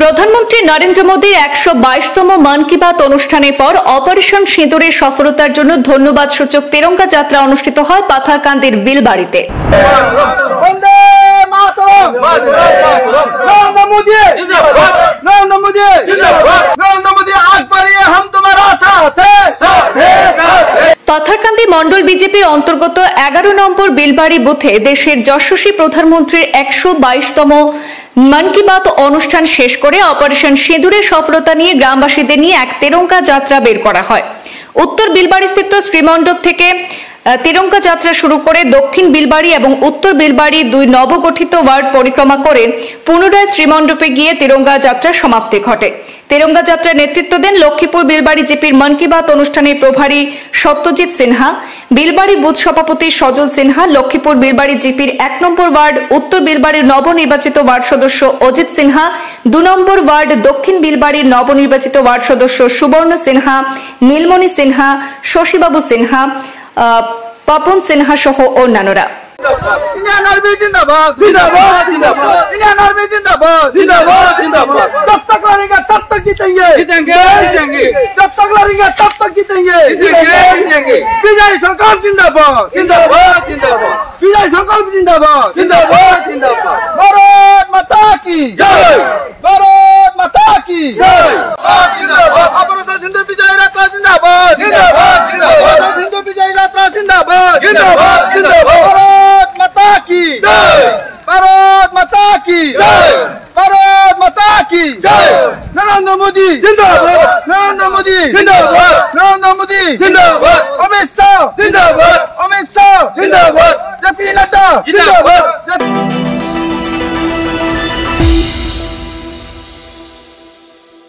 প্রধানমন্ত্রী নরেন্দ্র মোদীর 122তম মন কি বাত অনুষ্ঠানের পর অপারেশন সিঁদুরের সফলতার জন্য ধন্যবাদ সূচক তিরঙ্গা যাত্রা অনুষ্ঠিত হয় পাথারকান্দির বিলবাড়িতে। পাথারকান্দি মন্ডল বিজেপির অন্তর্গত 11 নম্বর বিলবাড়ি বুথে দেশের যশস্বী প্রধানমন্ত্রীর 122তম মন কি বাত অনুষ্ঠান শেষ করে অপারেশন সিঁদুরের সফলতা নিয়ে গ্রামবাসীদের নিয়ে এক তিরঙ্গা যাত্রা বের করা হয়। উত্তর বিলবাড়িস্থিত শ্রীমণ্ডপ থেকে তিরঙ্গা যাত্রা শুরু করে দক্ষিণ বিলবাড়ি এবং উত্তর বিলবাড়ি দুই নবগঠিত ওয়ার্ড পরিক্রমা করে পুনরায় শ্রীমণ্ডপে গিয়ে তিরঙ্গা যাত্রার সমাপ্তি ঘটে। তিরঙ্গা যাত্রার নেতৃত্ব দেন লক্ষ্মীপুর বিলবাড়ি জিপির মন কি বাত অনুষ্ঠানের প্রভারী সত্যজিৎ সিনহা, বিলবাড়ি বুথ সভাপতি সজল সিনহা, লক্ষ্মীপুর বিলবাড়ি জিপির 1 নম্বর ওয়ার্ড উত্তর বিলবাড়ির নবনির্বাচিত ওয়ার্ড সদস্য অজিত সিনহা, 2 নম্বর ওয়ার্ড দক্ষিণ বিলবাড়ির নবনির্বাচিত ওয়ার্ড সদস্য সুবর্ণ সিনহা, নীলমণি সিনহা, শশীবাবু সিনহা, পাপন সিনহা সহ অন্যান্যরা। जब तक लड़ेंगे तब तक जीतेंगे, जब तक लड़ेंगे तब तक जीतेंगे। विजय संकल्प जिंदाबाद, विजय संकल्प जिंदाबाद, भारत माता की जय, भारत माता की जय। ऑपरेशन सिंधु विजय यात्रा जिंदाबाद, ऑपरेशन सिंधु विजय यात्रा जिंदाबाद, भारत माता की जय, भारत माता की जय, भारत माता की जय। नरेंद्र मोदी जिंदाबाद, नरेंद्र मोदी जिंदाबाद, नरेंद्र मोदी जिंदाबाद, अमित शाह जिंदाबाद, अमित शाह जिंदाबाद, जेपी नड्डा जिंदाबाद।